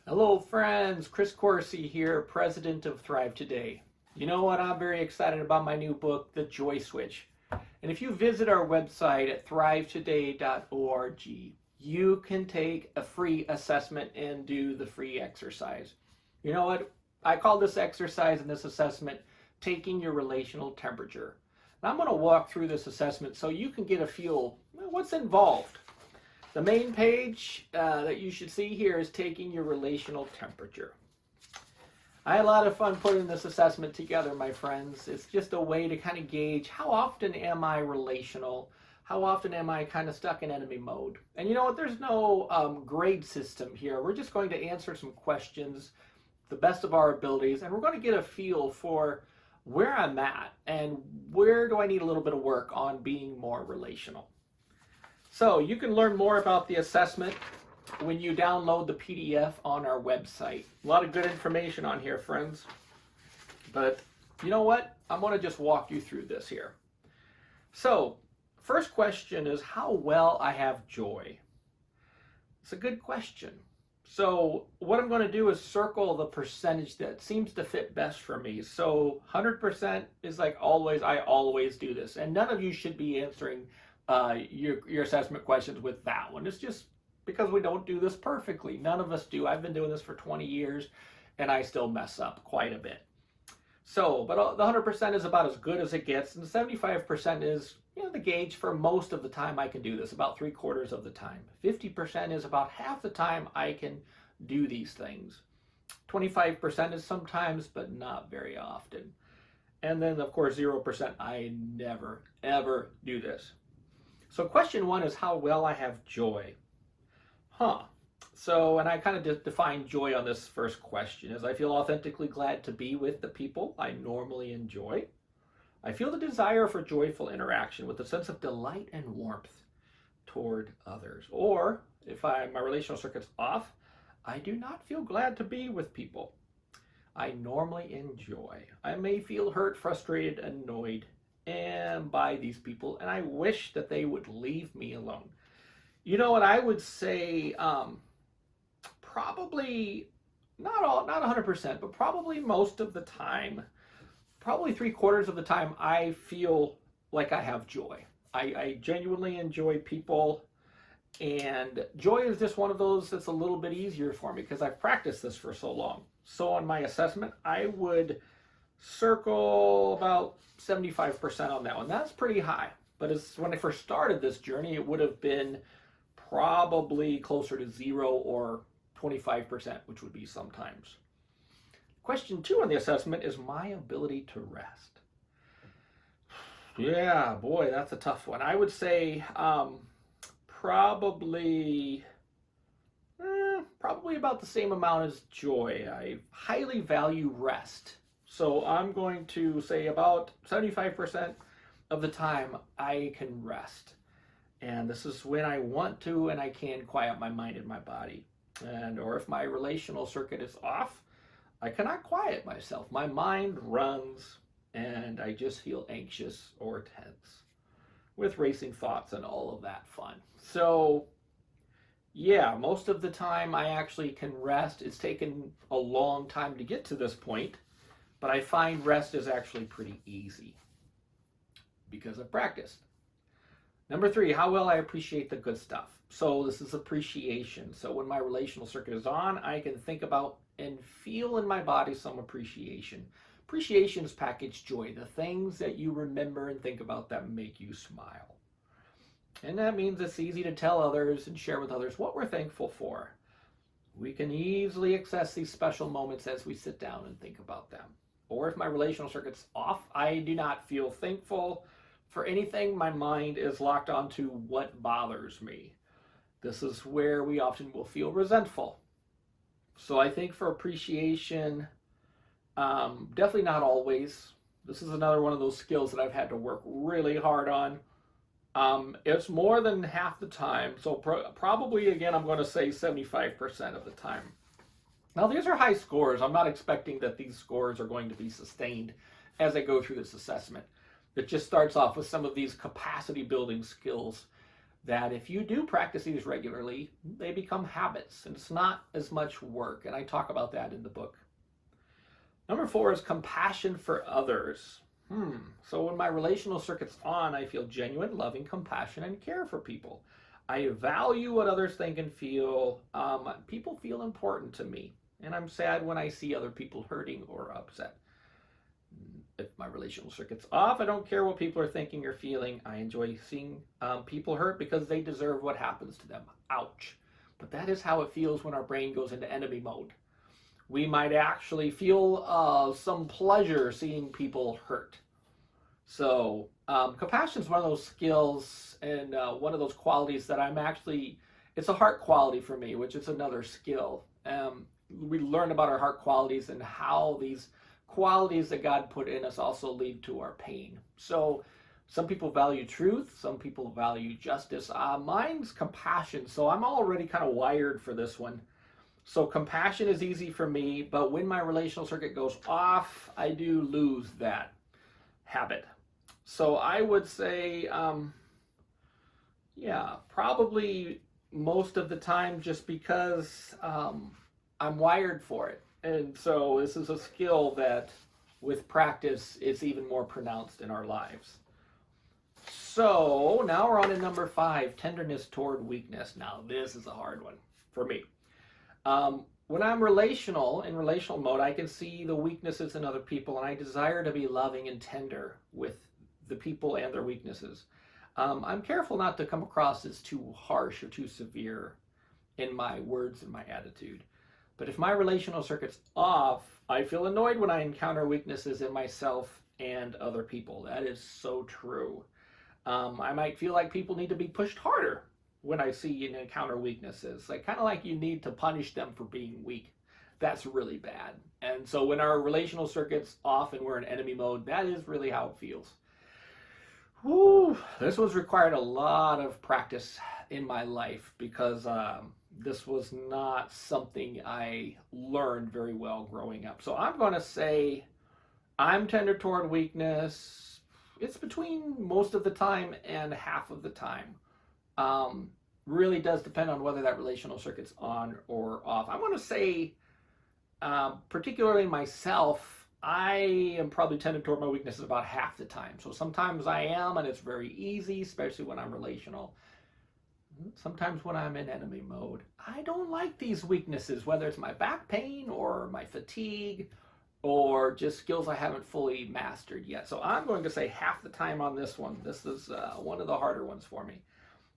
Hello friends, Chris Coursey here, president of THRIVEtoday. You know what, I'm very excited about my new book, The Joy Switch. And if you visit our website at thrivetoday.org, you can take a free assessment and do the free exercise. You know what, I call this exercise and this assessment taking your relational temperature. And I'm going to walk through this assessment so you can get a feel what's involved. The main page that you should see here is taking your relational temperature. I had a lot of fun putting this assessment together, my friends. It's just a way to kind of gauge how often am I relational? How often am I kind of stuck in enemy mode? And you know what? There's no grade system here. We're just going to answer some questions the best of our abilities, and we're going to get a feel for where I'm at and where do I need a little bit of work on being more relational. So you can learn more about the assessment when you download the PDF on our website. A lot of good information on here, friends. But you know what? I'm going to just walk you through this here. So, first question is how well I have joy. It's a good question. So what I'm going to do is circle the percentage that seems to fit best for me. So 100% is like always, I always do this. And none of you should be answering your assessment questions with that one. It's just because we don't do this perfectly. None of us do. I've been doing this for 20 years and I still mess up quite a bit. So, but the 100% is about as good as it gets, and the 75% is, the gauge for most of the time I can do this, about 3/4 of the time. 50% is about half the time I can do these things. 25% is sometimes, but not very often. And then, of course, 0%, I never, ever do this. So question one is how well I have joy. So, and I kind of define joy on this first question as I feel authentically glad to be with the people I normally enjoy. I feel the desire for joyful interaction with a sense of delight and warmth toward others. Or if my relational circuit's off, I do not feel glad to be with people I normally enjoy. I may feel hurt, frustrated, annoyed and by these people, and I wish that they would leave me alone. You know what, I would say probably not 100%, but probably most of the time, probably 3/4 of the time, I feel like I have joy. I genuinely enjoy people, and joy is just one of those that's a little bit easier for me because I've practiced this for so long. So on my assessment, I would circle about 75% on that one. That's pretty high. But when I first started this journey, it would have been probably closer to 0 or 25%, which would be sometimes. Question 2 on the assessment is my ability to rest. Yeah, boy, that's a tough one. I would say probably about the same amount as joy. I highly value rest. So I'm going to say about 75% of the time I can rest. And this is when I want to and I can quiet my mind and my body. Or if my relational circuit is off, I cannot quiet myself. My mind runs and I just feel anxious or tense with racing thoughts and all of that fun. So yeah, most of the time I actually can rest. It's taken a long time to get to this point, but I find rest is actually pretty easy because I've practiced. Number 3, how well I appreciate the good stuff. So this is appreciation. So when my relational circuit is on, I can think about and feel in my body some appreciation. Appreciation is packaged joy, the things that you remember and think about that make you smile. And that means it's easy to tell others and share with others what we're thankful for. We can easily access these special moments as we sit down and think about them. Or if my relational circuit's off, I do not feel thankful for anything. My mind is locked onto what bothers me. This is where we often will feel resentful. So I think for appreciation, definitely not always. This is another one of those skills that I've had to work really hard on. It's more than half the time. So probably, again, I'm going to say 75% of the time. Now, these are high scores. I'm not expecting that these scores are going to be sustained as I go through this assessment. It just starts off with some of these capacity building skills that if you do practice these regularly, they become habits and it's not as much work. And I talk about that in the book. Number 4 is compassion for others. So when my relational circuit's on, I feel genuine, loving compassion and care for people. I value what others think and feel. People feel important to me. And I'm sad when I see other people hurting or upset. If my relational circuit's off, I don't care what people are thinking or feeling. I enjoy seeing people hurt because they deserve what happens to them. Ouch. But that is how it feels when our brain goes into enemy mode. We might actually feel some pleasure seeing people hurt. So compassion is one of those skills and one of those qualities that it's a heart quality for me, which is another skill. We learn about our heart qualities and how these qualities that God put in us also lead to our pain. So some people value truth, some people value justice. Mine's compassion, so I'm already kind of wired for this one. So compassion is easy for me, but when my relational circuit goes off, I do lose that habit. So I would say, probably most of the time just because I'm wired for it. And so this is a skill that with practice, it's even more pronounced in our lives. So now we're on to number 5, tenderness toward weakness. Now this is a hard one for me. When I'm in relational mode, I can see the weaknesses in other people and I desire to be loving and tender with the people and their weaknesses. I'm careful not to come across as too harsh or too severe in my words and my attitude. But if my relational circuit's off, I feel annoyed when I encounter weaknesses in myself and other people. That is so true. I might feel like people need to be pushed harder when I see and encounter weaknesses. Kind of like you need to punish them for being weak. That's really bad. And so when our relational circuit's off and we're in enemy mode, that is really how it feels. Whew, this one's required a lot of practice in my life because this was not something I learned very well growing up. So I'm going to say I'm tender toward weakness. It's between most of the time and half of the time. Really does depend on whether that relational circuit's on or off. I want to say, particularly myself, I am probably tender toward my weaknesses about half the time. So sometimes I am, and it's very easy, especially when I'm relational. Sometimes when I'm in enemy mode, I don't like these weaknesses, whether it's my back pain or my fatigue or just skills I haven't fully mastered yet. So I'm going to say half the time on this one. This is one of the harder ones for me.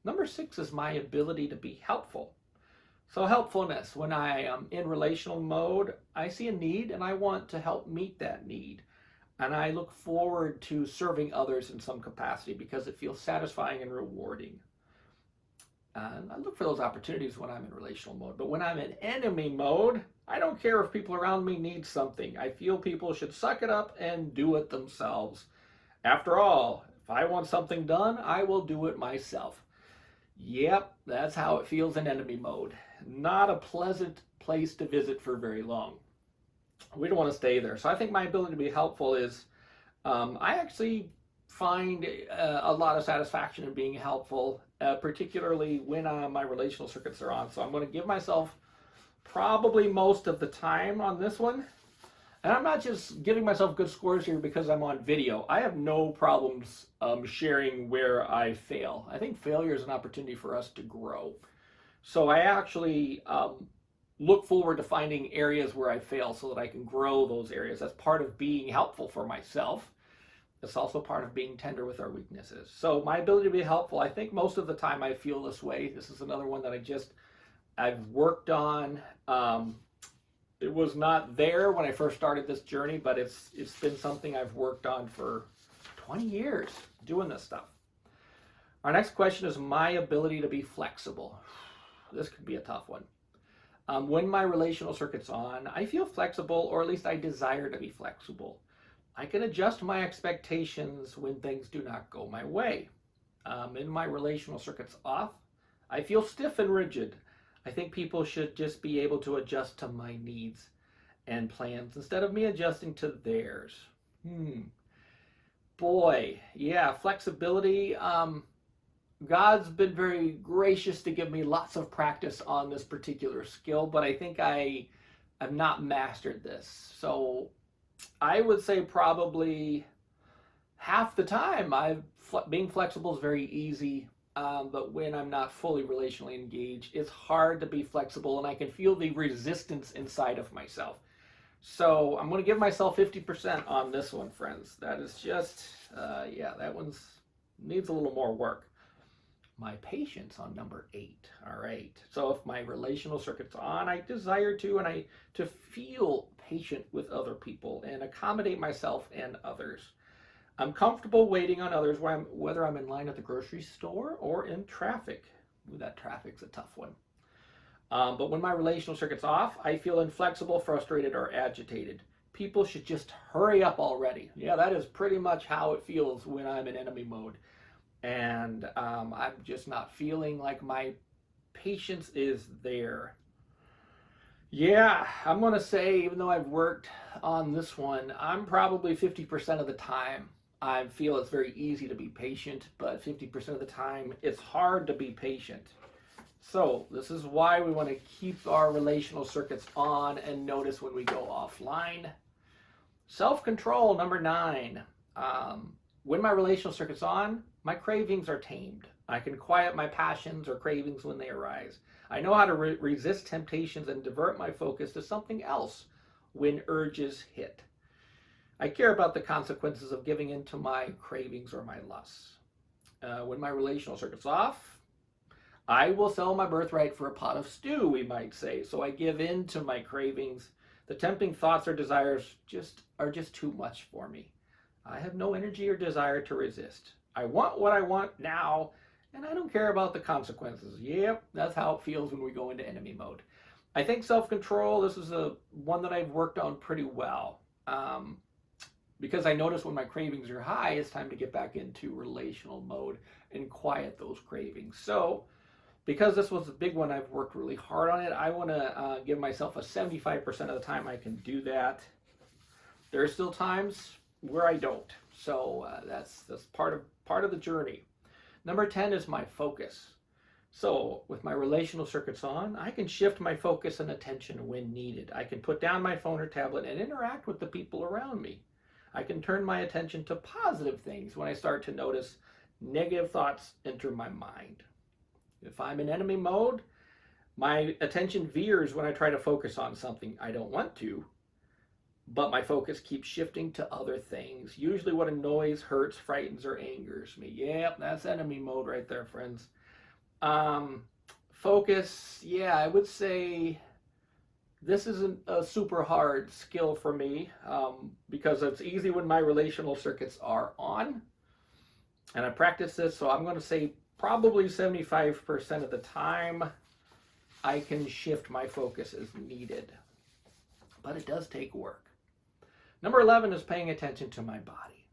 Number 6 is my ability to be helpful. So helpfulness, when I am in relational mode, I see a need and I want to help meet that need. And I look forward to serving others in some capacity because it feels satisfying and rewarding. And I look for those opportunities when I'm in relational mode. But when I'm in enemy mode, I don't care if people around me need something. I feel people should suck it up and do it themselves. After all, if I want something done, I will do it myself. Yep, that's how it feels in enemy mode. Not a pleasant place to visit for very long. We don't want to stay there. So I think my ability to be helpful is, I actually find a lot of satisfaction in being helpful, particularly when my relational circuits are on. So I'm going to give myself probably most of the time on this one. And I'm not just giving myself good scores here because I'm on video. I have no problems sharing where I fail. I think failure is an opportunity for us to grow. So I actually look forward to finding areas where I fail so that I can grow those areas. That's part of being helpful for myself. It's also part of being tender with our weaknesses. So my ability to be helpful, I think most of the time I feel this way. This is another one that I've worked on. It was not there when I first started this journey, but it's been something I've worked on for 20 years doing this stuff. Our next question is my ability to be flexible. This could be a tough one. When my relational circuit's on, I feel flexible, or at least I desire to be flexible. I can adjust my expectations when things do not go my way. In my relational circuit's off, I feel stiff and rigid. I think people should just be able to adjust to my needs and plans instead of me adjusting to theirs. Boy, yeah, flexibility. God's been very gracious to give me lots of practice on this particular skill, but I think I have not mastered this. So I would say probably half the time being flexible is very easy. But when I'm not fully relationally engaged, it's hard to be flexible, and I can feel the resistance inside of myself. So I'm going to give myself 50% on this one, friends. That is just, yeah, that one's needs a little more work. My patience on number 8. All right. So if my relational circuit's on, I desire to feel patient with other people and accommodate myself and others. I'm comfortable waiting on others whether I'm in line at the grocery store or in traffic. Ooh, that traffic's a tough one. But when my relational circuit's off, I feel inflexible, frustrated, or agitated. People should just hurry up already. Yeah, that is pretty much how it feels when I'm in enemy mode. And I'm just not feeling like my patience is there. Yeah, I'm going to say, even though I've worked on this one, I'm probably 50% of the time I feel it's very easy to be patient, but 50% of the time it's hard to be patient. So this is why we want to keep our relational circuits on and notice when we go offline. Self-control, number 9. When my relational circuit's on, my cravings are tamed. I can quiet my passions or cravings when they arise. I know how to resist temptations and divert my focus to something else when urges hit. I care about the consequences of giving in to my cravings or my lusts. When my relational circuit's off, I will sell my birthright for a pot of stew, we might say. So I give in to my cravings. The tempting thoughts or desires are just too much for me. I have no energy or desire to resist. I want what I want now, and I don't care about the consequences. Yep, that's how it feels when we go into enemy mode. I think self-control, this is one that I've worked on pretty well. Because I notice when my cravings are high, it's time to get back into relational mode and quiet those cravings. So, because this was a big one, I've worked really hard on it. I want to give myself a 75% of the time I can do that. There are still times where I don't. So that's part of the journey. Number 10 is my focus. So with my relational circuits on, I can shift my focus and attention when needed. I can put down my phone or tablet and interact with the people around me. I can turn my attention to positive things when I start to notice negative thoughts enter my mind. If I'm in enemy mode, my attention veers when I try to focus on something I don't want to, but my focus keeps shifting to other things, usually what annoys, hurts, frightens, or angers me. Yep, that's enemy mode right there, friends. Focus, yeah, I would say this isn't a super hard skill for me because it's easy when my relational circuits are on. And I practice this, so I'm going to say probably 75% of the time I can shift my focus as needed. But it does take work. Number 11 is paying attention to my body.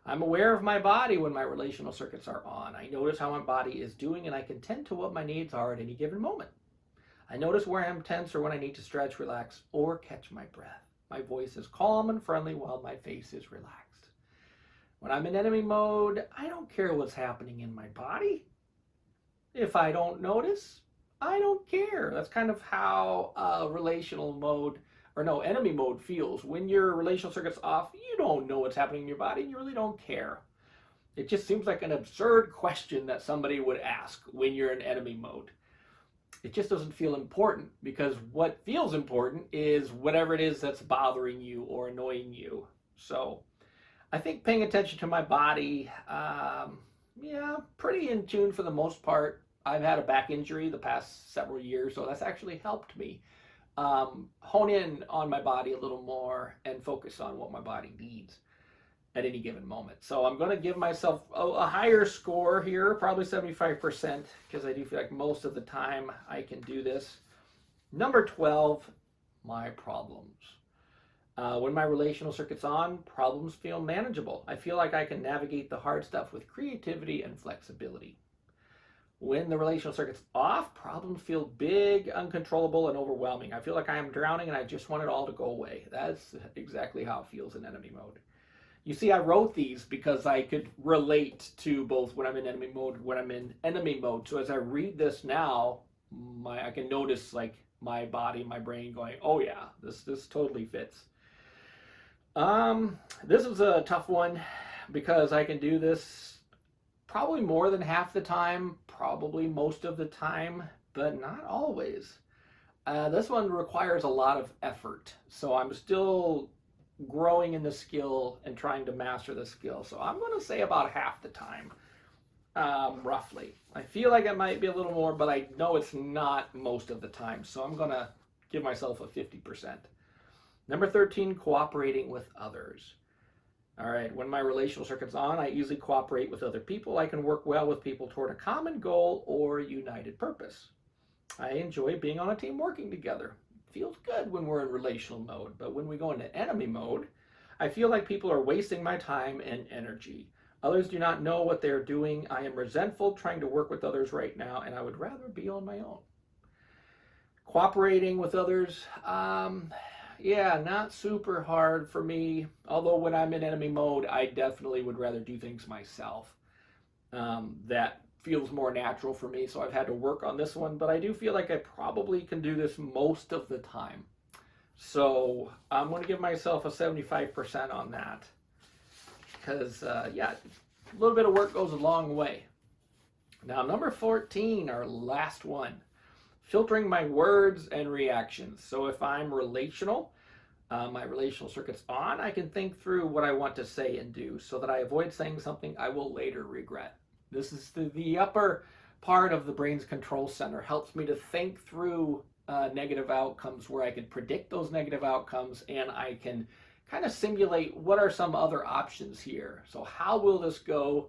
I'm aware of my body when my relational circuits are on. I notice how my body is doing, and I can tend to what my needs are at any given moment. I notice where I'm tense or when I need to stretch, relax, or catch my breath. My voice is calm and friendly while my face is relaxed. When I'm in enemy mode, I don't care what's happening in my body. If I don't notice, I don't care. That's kind of how enemy mode feels. When your relational circuit's off, you don't know what's happening in your body and you really don't care. It just seems like an absurd question that somebody would ask when you're in enemy mode. It just doesn't feel important because what feels important is whatever it is that's bothering you or annoying you. So I think paying attention to my body, pretty in tune for the most part. I've had a back injury the past several years, so that's actually helped me hone in on my body a little more and focus on what my body needs at any given moment. So I'm going to give myself a higher score here, probably 75%, because I do feel like most of the time I can do this. Number 12, my problems. When my relational circuit's on, problems feel manageable. I feel like I can navigate the hard stuff with creativity and flexibility. When the relational circuit's off, problems feel big, uncontrollable, and overwhelming. I feel like I am drowning and I just want it all to go away. That's exactly how it feels in enemy mode. You see, I wrote these because I could relate to both when I'm in enemy mode, when I'm in enemy mode. So as I read this now, I can notice like my body, my brain going, oh yeah, this totally fits. This is a tough one because I can do this probably more than half the time, probably most of the time, but not always. This one requires a lot of effort, so I'm still growing in the skill and trying to master the skill. So I'm going to say about half the time, roughly. I feel like it might be a little more, but I know it's not most of the time. So I'm going to give myself a 50%. Number 13, cooperating with others. All right, when my relational circuit's on, I easily cooperate with other people. I can work well with people toward a common goal or united purpose. I enjoy being on a team working together. Feels good when we're in relational mode, but when we go into enemy mode, I feel like people are wasting my time and energy. Others do not know what they're doing. I am resentful trying to work with others right now, and I would rather be on my own. Cooperating with others, yeah, not super hard for me. Although when I'm in enemy mode, I definitely would rather do things myself. That feels more natural for me, so I've had to work on this one, but I do feel like I probably can do this most of the time. So I'm going to give myself a 75% on that because, yeah, a little bit of work goes a long way. Now, number 14, our last one, filtering my words and reactions. So if I'm relational, my relational circuit's on, I can think through what I want to say and do so that I avoid saying something I will later regret. This is the upper part of the brain's control center. Helps me to think through negative outcomes where I can predict those negative outcomes and I can kind of simulate what are some other options here. So how will this go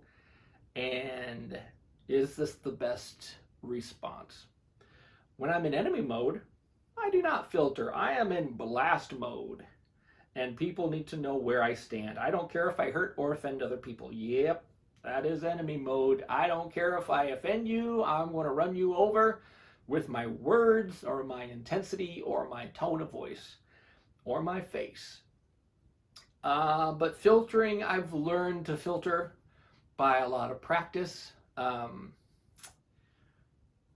and is this the best response? When I'm in enemy mode, I do not filter. I am in blast mode and people need to know where I stand. I don't care if I hurt or offend other people. Yep. That is enemy mode. I don't care if I offend you. I'm going to run you over with my words or my intensity or my tone of voice or my face. But filtering, I've learned to filter by a lot of practice.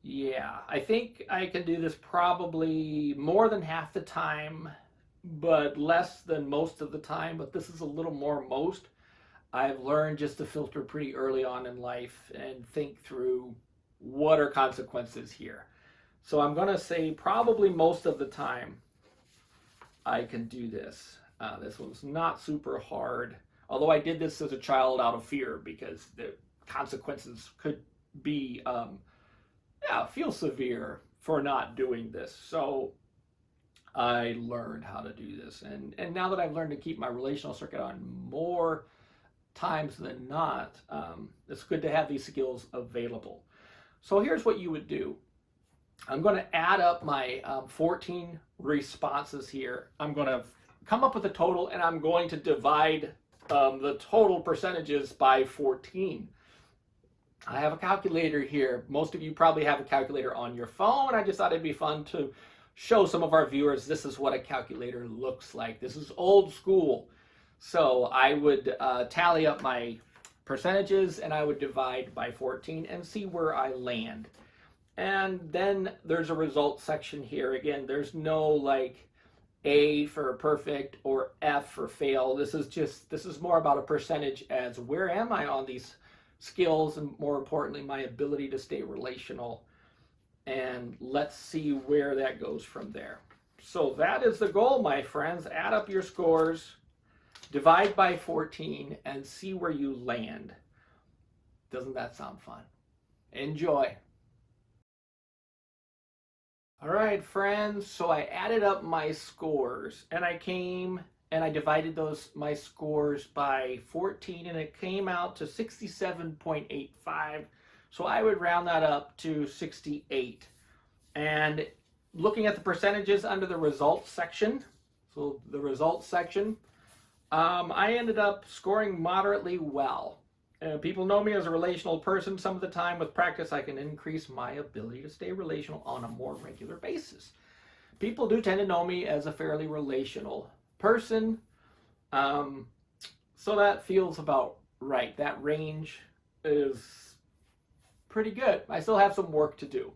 Yeah, I think I can do this probably more than half the time, but less than most of the time. But this is a little more most. I've learned just to filter pretty early on in life and think through what are consequences here. So I'm going to say probably most of the time I can do this. This one's not super hard, although I did this as a child out of fear because the consequences could be, feel severe for not doing this. So I learned how to do this. And now that I've learned to keep my relational circuit on more times than not, it's good to have these skills available. So here's what you would do. I'm going to add up my 14 responses here. I'm going to come up with a total and I'm going to divide the total percentages by 14. I have a calculator here. Most of you probably have a calculator on your phone. I just thought it'd be fun to show some of our viewers this is what a calculator looks like. This is old school. So I would tally up my percentages and I would divide by 14 and see where I land. And then there's a results section here. Again, there's no like A for perfect or F for fail. This is more about a percentage as where am I on these skills and more importantly, my ability to stay relational. And let's see where that goes from there. So that is the goal, my friends. Add up your scores. Divide by 14 and see where you land. Doesn't that sound fun? Enjoy. All right, friends, so I added up my scores and I came and I divided my scores by 14 and it came out to 67.85. So I would round that up to 68. And looking at the percentages under the results section, I ended up scoring moderately well. People know me as a relational person. Some of the time with practice, I can increase my ability to stay relational on a more regular basis. People do tend to know me as a fairly relational person. So that feels about right. That range is pretty good. I still have some work to do.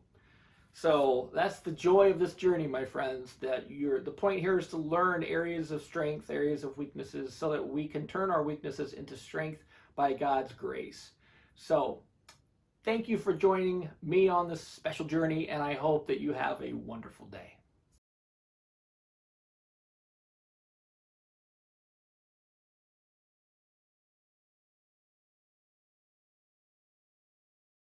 So that's the joy of this journey, my friends, that the point here is to learn areas of strength, areas of weaknesses, so that we can turn our weaknesses into strength by God's grace. So thank you for joining me on this special journey, and I hope that you have a wonderful day.